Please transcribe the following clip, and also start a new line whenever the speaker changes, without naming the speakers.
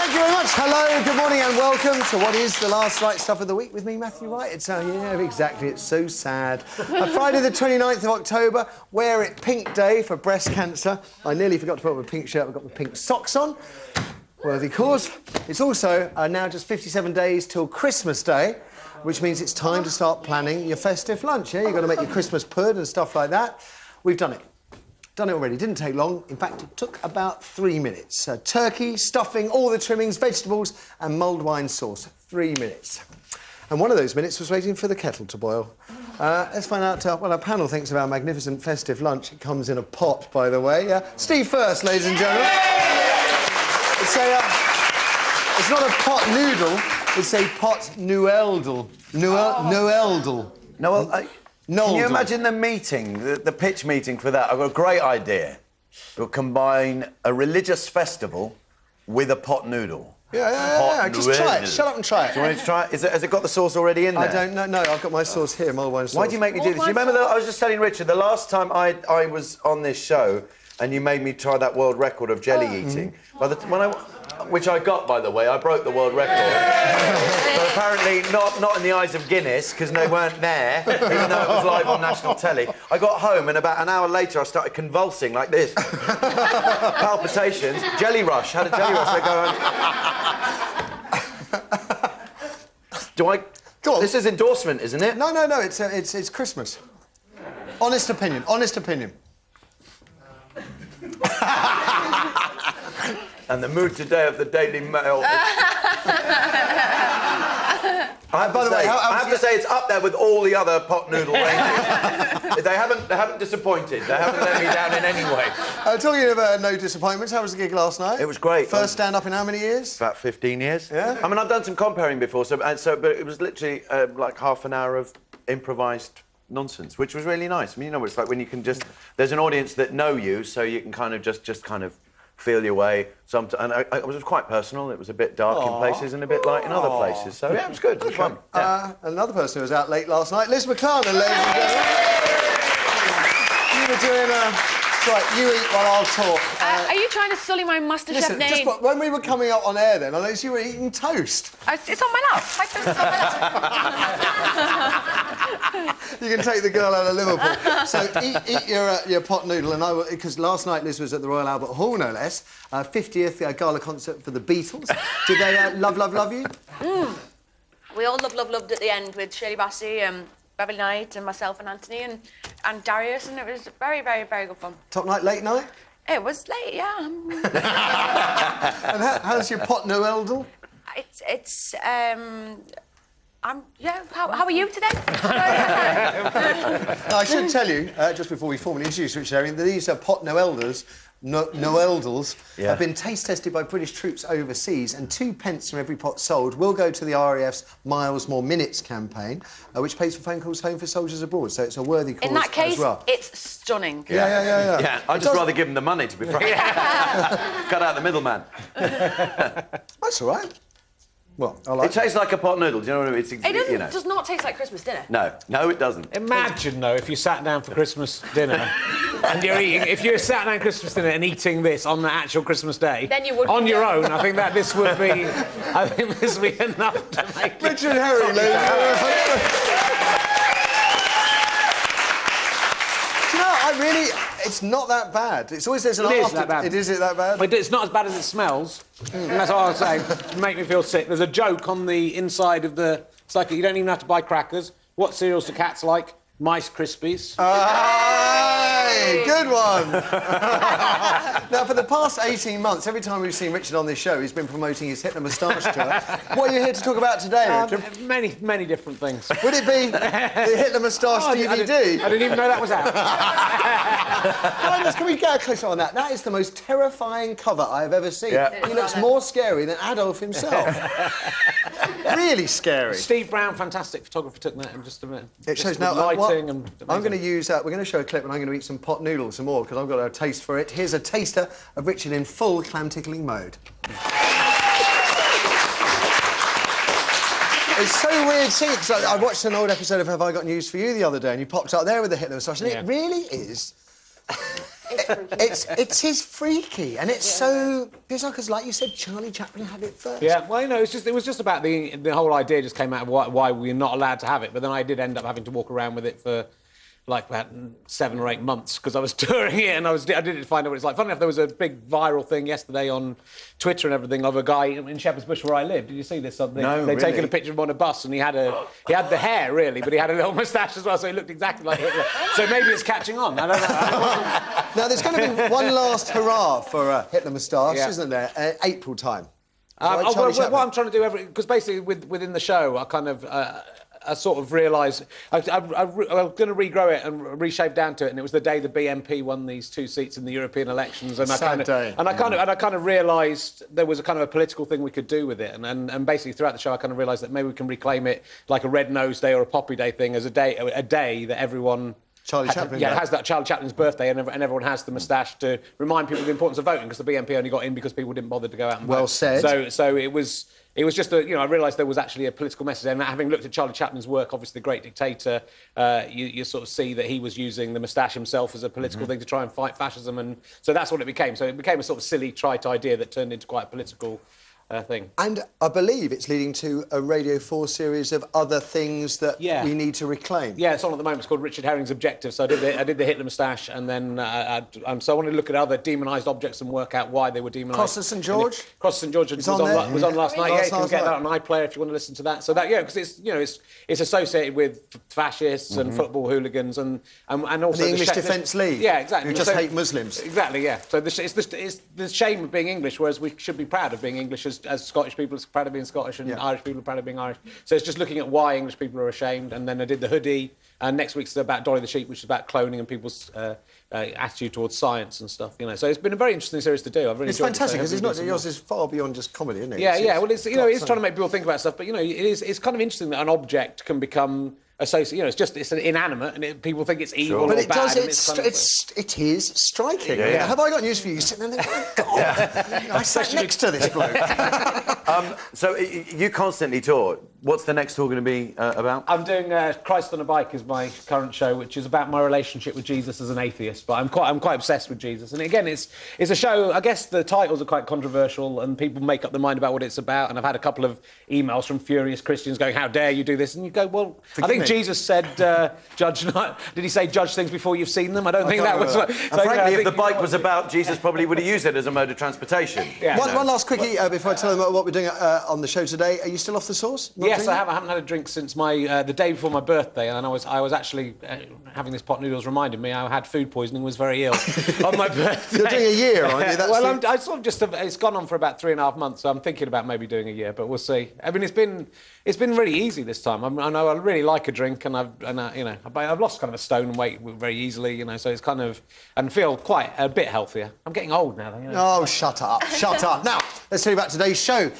Thank you very much. Hello, good morning and welcome to what is the last Right Stuff of the week with me, Matthew Wright. It's, yeah, exactly, it's so sad. Friday the 29th of October, Wear It Pink Day for breast cancer. I nearly forgot to put on my pink shirt, I've got my pink socks on. Worthy cause. It's also now just 57 days till Christmas Day, which means it's time to start planning your festive lunch, yeah? You've got to make your Christmas pud and stuff like that. We've done it. Done it already. Didn't take long. In fact, it took about 3 minutes. Turkey, stuffing, all the trimmings, vegetables and mulled wine sauce. 3 minutes. And one of those minutes was waiting for the kettle to boil. Let's find out what our panel thinks of our magnificent festive lunch. It comes in a pot, by the way. Steve first, ladies and gentlemen. It's not a pot noodle, it's a pot noeldel. Noeldel.
Can you imagine the meeting, the pitch meeting for that? I've got a great idea. We'll combine a religious festival with a pot noodle.
Yeah. Just try it. Shut up and try it.
Do you want me to try it? Has it got the sauce already in there?
I don't know. No, I've got my sauce here, mulled wine sauce.
Why do you make me do this? You remember I was just telling Richard, the last time I was on this show and you made me try that world record of jelly eating, which I got, by the way, I broke the world record. But apparently not in the eyes of Guinness, because they weren't there, even though it was live on national telly. I got home and about an hour later I started convulsing like this. Palpitations, jelly rush, had a jelly rush. I go,
Go on.
This is endorsement, isn't it?
No, it's Christmas. Honest opinion.
And the mood today of the Daily Mail. I have to say it's up there with all the other pot noodle ranges. They haven't disappointed. They haven't let me down in any way.
Talking about no disappointments, how was the gig last night?
It was great.
First stand-up in how many years?
About 15 years.
Yeah?
I mean, I've done some comparing before, but it was literally like half an hour of improvised nonsense, which was really nice. I mean, you know what it's like when you can just... There's an audience that know you, so you can kind of just kind of feel your way. And it was quite personal. It was a bit dark in places and a bit light in other places. So, yeah, it was good. It was fun. Yeah.
Another person who was out late last night, Liz McClarnon, ladies and gentlemen. You were doing Right, you eat while I'll talk.
Are you trying to sully my MasterChef name?
Just when we were coming up on air then, I noticed you were eating toast.
It's on my lap. My toast is on my lap.
You can take the girl out of Liverpool. So eat your pot noodle, and because last night Liz was at the Royal Albert Hall, no less, 50th gala concert for the Beatles. Did they love you?
We all loved at the end with Shirley Bassey, Beverly Knight and myself and Anthony and Darius, and it was very, very, very good fun.
Top night, late night?
It was late, yeah.
And how's your pot noeldel?
How are you today?
I should tell you, just before we formally introduce Rich Herring, that these pot noelders have been taste tested by British troops overseas, and 2 pence from every pot sold will go to the RAF's Miles More Minutes campaign, which pays for phone calls home for soldiers abroad. So it's a worthy cause as well.
In that case, it's stunning.
Yeah.
I'd just rather give them the money, to be frank. Cut out the middleman.
That's all right. Well, I like
it. Tastes like a pot noodle. Do you know what I mean?
It does not taste like Christmas dinner.
No, it doesn't.
Imagine, though, if you sat down for Christmas dinner and you're eating... If you sat down Christmas dinner and eating this on the actual Christmas day...
Then you would...
On your own, I think this would be... I think this would be enough to make...
Richard Herring, ladies and gentlemen. Do you know, it's not that bad. It's always there's an
It is that bad.
Is it that bad?
But it's not as bad as it smells. And that's what I was saying. To make me feel sick. There's a joke on the inside of the... It's like you don't even have to buy crackers. What cereals do cats like? Mice Krispies.
Aye, good one. Now, for the past 18 months, every time we've seen Richard on this show, he's been promoting his Hitler Moustache tour. What are you here to talk about today, Richard?
Many different things.
Would it be the Hitler Moustache DVD?
I didn't even know that was out.
Can we get a close up on that? That is the most terrifying cover I have ever seen.
Yeah.
He looks more scary than Adolf himself. Really scary.
Steve Brown, fantastic photographer, took that in just a minute.
It shows now. I'm going to use. We're going to show a clip, and I'm going to eat some pot noodles some more because I've got a taste for it. Here's a taster of Richard in full clam tickling mode. It's so weird seeing it, because I watched an old episode of Have I Got News For You the other day, and you popped up there with the Hitler moustache, and it really is... It is freaky, and it's so bizarre because, like you said, Charlie Chaplin had it first.
Yeah, well, you know, it was just about the whole idea just came out of why we're not allowed to have it. But then I did end up having to walk around with it for like about 7 or 8 months because I was touring it and I didn't find out what it's like. Funny enough, there was a big viral thing yesterday on Twitter and everything of a guy in Shepherd's Bush where I live. Did you see this?
No,
They'd taken a picture of him on a bus and he had the hair really, but he had a little moustache as well, so he looked exactly like Hitler. So maybe it's catching on. I don't know.
Now there's going to be one last hurrah for Hitler Moustache, isn't there? April time.
What I'm trying to do because basically within the show, I kind of. I sort of realised I was going to regrow it and reshave down to it, and it was the day the BNP won these 2 seats in the European elections, and I kind of realised there was a kind of a political thing we could do with it, and basically throughout the show I kind of realised that maybe we can reclaim it like a Red Nose Day or a Poppy Day thing as a day that everyone.
Charlie Chaplin.
Yeah, it has that Charlie Chaplin's birthday, and everyone has the moustache to remind people of the importance of voting because the BNP only got in because people didn't bother to go out and vote.
Well said.
So it was just I realised there was actually a political message, and having looked at Charlie Chaplin's work, obviously The Great Dictator, you sort of see that he was using the moustache himself as a political thing to try and fight fascism, and so that's what it became. So it became a sort of silly, trite idea that turned into quite a political thing.
And I believe it's leading to a Radio 4 series of other things that we need to reclaim.
Yeah, it's on at the moment. It's called Richard Herring's Objective. So I did the Hitler moustache, and then so I wanted to look at other demonised objects and work out why they were demonised.
Cross of St George.
Cross of St George was on last night. Yeah, you can get that on iPlayer if you want to listen to that. So that because it's associated with fascists and football hooligans and also
the English Defence League.
Yeah, exactly.
Who just hate Muslims.
Exactly. Yeah. So it's the shame of being English, whereas we should be proud of being English as Scottish people are proud of being Scottish and Irish people are proud of being Irish. So it's just looking at why English people are ashamed. And then I did the hoodie. And next week's about Dolly the Sheep, which is about cloning and people's attitude towards science and stuff. You know, so it's been a very interesting series to do. I've really enjoyed
fantastic
it.
because yours is far beyond just comedy, isn't it?
Yeah. Well, it's trying to make people think about stuff, but it's kind of interesting that an object can become associated. It's inanimate, and people think it's evil
but
or
it
bad.
But it is striking.
Yeah.
Have I got news for you? You're sitting there, oh God, I sat next to this bloke.
So you constantly tour. What's the next tour going to be about?
I'm doing Christ on a Bike is my current show, which is about my relationship with Jesus as an atheist. But I'm quite obsessed with Jesus. And again, it's a show. I guess the titles are quite controversial, and people make up their mind about what it's about. And I've had a couple of emails from furious Christians going, "How dare you do this?" And you go, "Well, I think Jesus said, judge not." Did he say judge things before you've seen them? I don't think that was.
And frankly, if the bike was about Jesus, probably would have used it as a mode of transportation.
Yeah.
One last quickie before I tell them what we're doing on the show today. Are you still off the sauce?
Yes, I haven't had a drink since the day before my birthday, and I was actually having this pot noodles reminded me I had food poisoning, was very ill on my birthday.
You're doing a year, aren't you?
I sort of just it's gone on for about 3.5 months, so I'm thinking about maybe doing a year, but we'll see. I mean, it's been really easy this time. I know I really like a drink, and I've lost kind of a stone weight very easily, so it's kind of and feel quite a bit healthier. I'm getting old now, though.
Oh, shut up! Shut up! Now let's tell you about today's show.